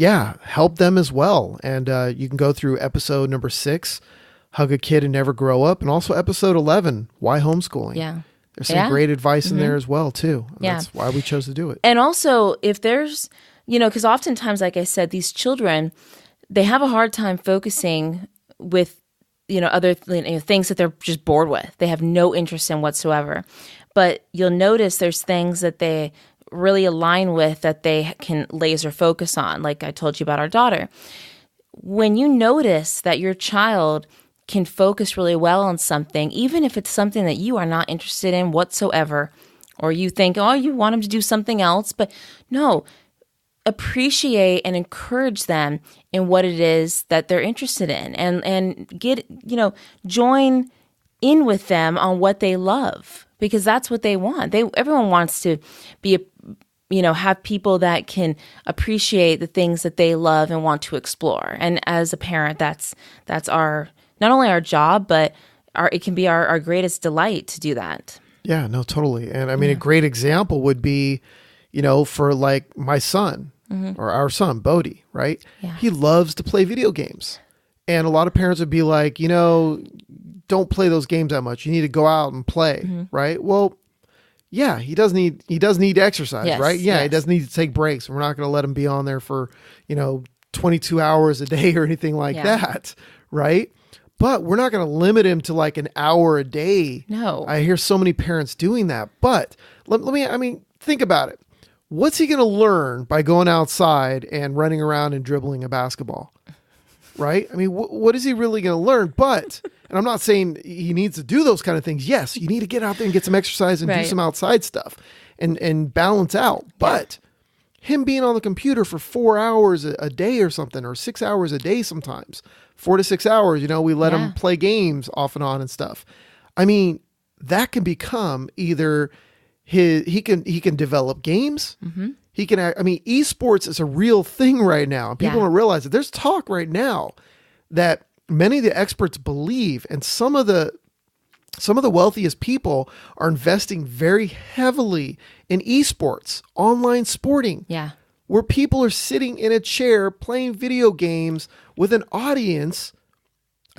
help them as well. And you can go through episode number 6, Hug a Kid and Never Grow Up, and also episode 11, Why Homeschooling. Yeah. There's some great advice in there as well, too. That's why we chose to do it. And also, if there's, because oftentimes, like I said, these children, they have a hard time focusing with, other things that they're just bored with. They have no interest in whatsoever. But you'll notice there's things that they really align with that they can laser focus on, like I told you about our daughter. When you notice that your child can focus really well on something, even if it's something that you are not interested in whatsoever, or you think, oh, you want them to do something else, but no, appreciate and encourage them in what it is that they're interested in, and get, join in with them on what they love, because that's what they want. Everyone wants to be, have people that can appreciate the things that they love and want to explore. And as a parent, that's our, not only our job, but it can be our greatest delight to do that. Yeah, no, totally. And I mean, a great example would be, for like my son or our son, Bodhi, right? Yeah. He loves to play video games. And a lot of parents would be like, don't play those games that much. You need to go out and play, right? Well, yeah, he does need exercise, right? Yeah, he does need to take breaks. We're not going to let him be on there for, 22 hours a day or anything like that, right? But we're not going to limit him to like an hour a day. No. I hear so many parents doing that. But let me think about it. What's he going to learn by going outside and running around and dribbling a basketball? Right? I mean, what is he really going to learn? But, and I'm not saying he needs to do those kind of things. Yes, you need to get out there and get some exercise and do some outside stuff and balance out. But him being on the computer for 4 hours a day or something, or 6 hours a day sometimes, 4 to 6 hours, we let him play games off and on and stuff. I mean, that can become either he can develop games. He can, esports is a real thing right now. And people don't realize that there's talk right now that many of the experts believe, and some of the wealthiest people are investing very heavily in esports, online sporting. Yeah. Where people are sitting in a chair playing video games with an audience.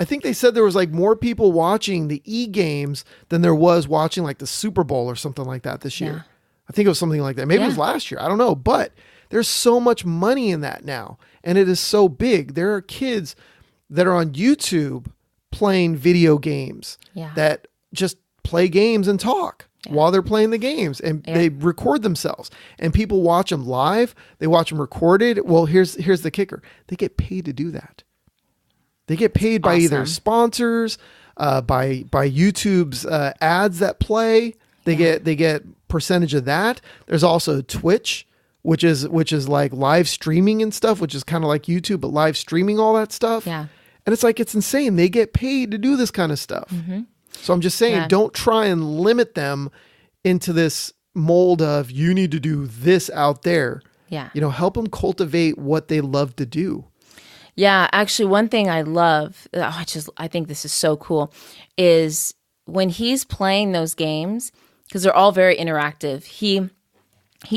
I think they said there was like more people watching the e-games than there was watching like the Super Bowl or something like that this year. I think it was something like that. Maybe it was last year. I don't know. But there's so much money in that now. And it is so big. There are kids that are on YouTube playing video games that just play games and talk while they're playing the games. And they record themselves. And people watch them live. They watch them recorded. Well, here's the kicker. They get paid to do that. They get paid by either sponsors, by YouTube's ads that play. They get percentage of that. There's also Twitch, which is like live streaming and stuff, which is kind of like YouTube, but live streaming all that stuff. Yeah. And it's insane. They get paid to do this kind of stuff. So I'm just saying, don't try and limit them into this mold of you need to do this out there. Yeah. Help them cultivate what they love to do. Yeah, actually, one thing I love, I think this is so cool, is when he's playing those games, because they're all very interactive. He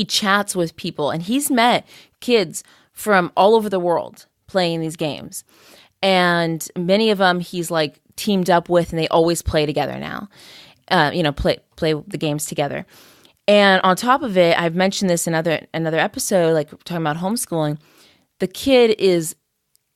chats with people, and he's met kids from all over the world playing these games, and many of them he's like teamed up with, and they always play together now. Play the games together. And on top of it, I've mentioned this in another episode, like talking about homeschooling. The kid is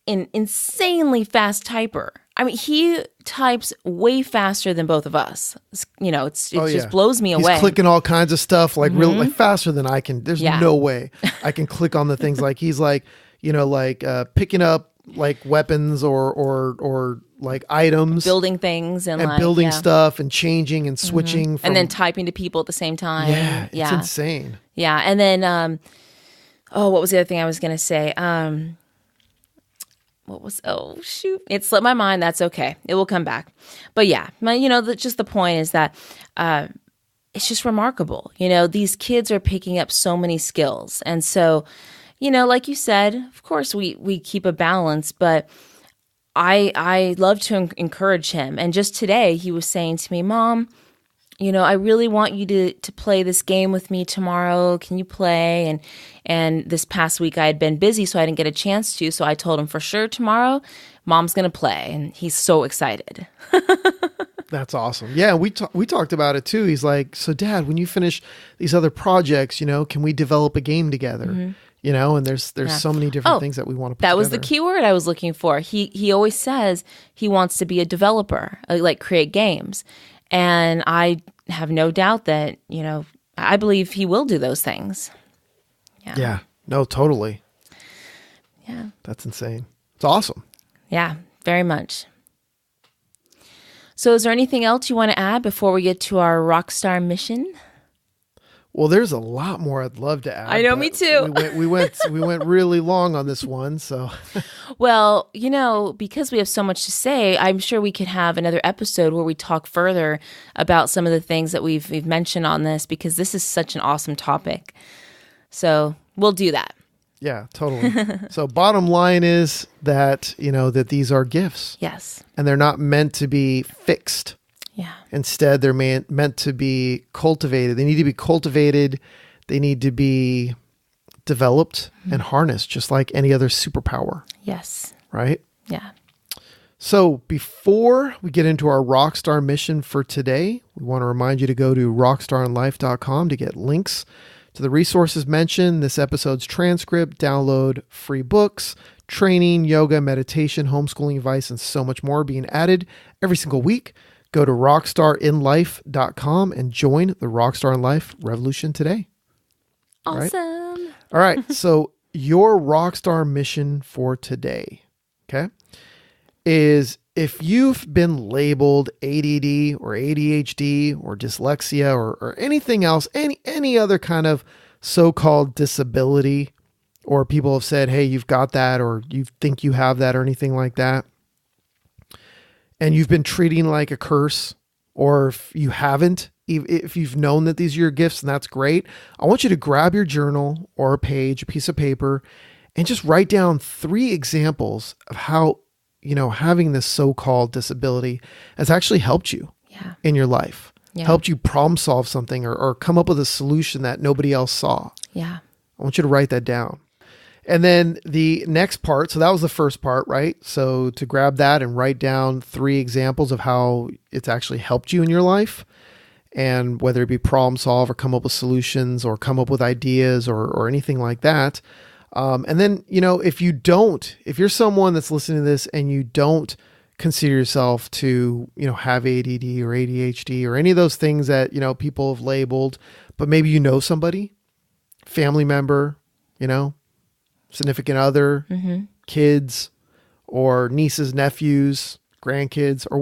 an insanely fast typer. I mean, he types way faster than both of us. It just blows me away. He's clicking all kinds of stuff like real, like faster than I can. There's no way I can click on the things like he's like, picking up like weapons or like items, building things and like, building stuff and changing and switching and then typing to people at the same time. Yeah, it's insane. Yeah, and then what was the other thing I was going to say? Oh shoot, it slipped my mind. That's okay, it will come back. But yeah, just the point is that it's just remarkable. These kids are picking up so many skills, and so like you said, of course we keep a balance, but I love to encourage him. And just today he was saying to me, Mom, I really want you to play this game with me tomorrow. Can you play? And this past week I had been busy, so I didn't get a chance to. So I told him for sure tomorrow, Mom's going to play. And he's so excited. That's awesome. Yeah, we talked about it too. He's like, so Dad, when you finish these other projects, can we develop a game together? Mm-hmm. And there's so many different things that we want to put together. That was the key word I was looking for. He always says he wants to be a developer, like create games. And I have no doubt that, I believe he will do those things. Yeah. No, totally. Yeah. That's insane. It's awesome. Yeah, very much. So is there anything else you want to add before we get to our RockStar mission? Well, there's a lot more I'd love to add. I know, me too. We went really long on this one, so. Well, because we have so much to say, I'm sure we could have another episode where we talk further about some of the things that we've mentioned on this, because this is such an awesome topic. So we'll do that. Yeah, totally. So bottom line is that, that these are gifts. Yes. And they're not meant to be fixed. Yeah. Instead, they're meant to be cultivated. They need to be cultivated. They need to be developed and harnessed, just like any other superpower. Yes. Right? Yeah. So before we get into our RockStar mission for today, we want to remind you to go to rockstarinlife.com to get links to the resources mentioned, this episode's transcript, download free books, training, yoga, meditation, homeschooling advice, and so much more being added every single week. Go to rockstarinlife.com and join the RockStar in Life revolution today. Awesome. All right. So your RockStar mission for today, okay, is if you've been labeled ADD or ADHD or dyslexia or anything else, any other kind of so-called disability, or people have said, hey, you've got that, or you think you have that, or anything like that, and you've been treating like a curse, or if you haven't, if you've known that these are your gifts, and that's great, I want you to grab your journal or a page, a piece of paper, and just write down 3 examples of how, having this so-called disability has actually helped you in your life, helped you problem solve something or come up with a solution that nobody else saw. Yeah. I want you to write that down. And then the next part, so that was the first part, right? So to grab that and write down 3 examples of how it's actually helped you in your life, and whether it be problem solve or come up with solutions or come up with ideas or anything like that. And then, if you're someone that's listening to this and you don't consider yourself to, have ADD or ADHD or any of those things that, people have labeled, but maybe somebody, family member, significant other, kids, or nieces, nephews, grandkids, or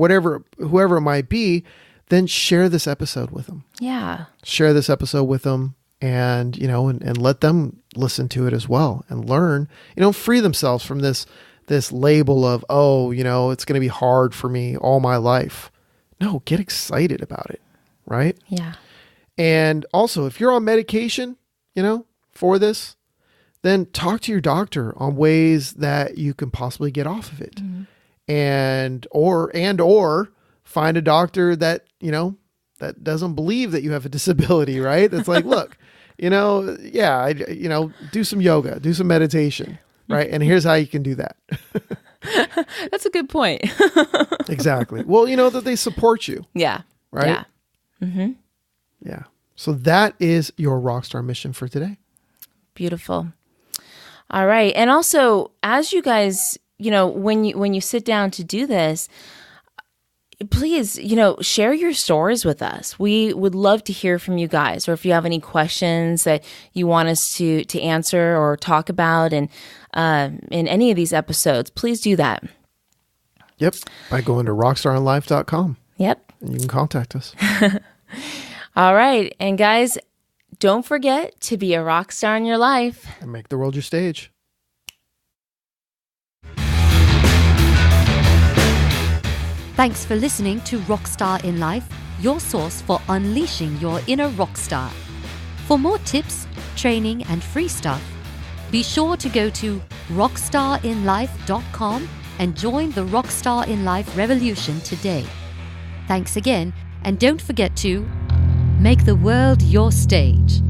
whoever it might be, then share this episode with them. Yeah. Share this episode with them and, and let them listen to it as well and learn, free themselves from this label of, it's going to be hard for me all my life. No, get excited about it. Right? Yeah. And also, if you're on medication, for this, then talk to your doctor on ways that you can possibly get off of it. And or find a doctor that, that doesn't believe that you have a disability, right? That's like, look, do some yoga, do some meditation, right? And here's how you can do that. That's a good point. Exactly. Well, that they support you. Yeah. Right? Yeah. Mm-hmm. Yeah. So that is your RockStar mission for today. Beautiful. All right. And also, as you guys, when you sit down to do this, please, share your stories with us. We would love to hear from you guys, or if you have any questions that you want us to answer or talk about. And in any of these episodes, please do that. Yep. By going to rockstarinlife.com. Yep. And you can contact us. All right. And guys, don't forget to be a rock star in your life. And make the world your stage. Thanks for listening to RockStar in Life, your source for unleashing your inner rock star. For more tips, training, and free stuff, be sure to go to rockstarinlife.com and join the RockStar in Life revolution today. Thanks again, and don't forget to make the world your stage.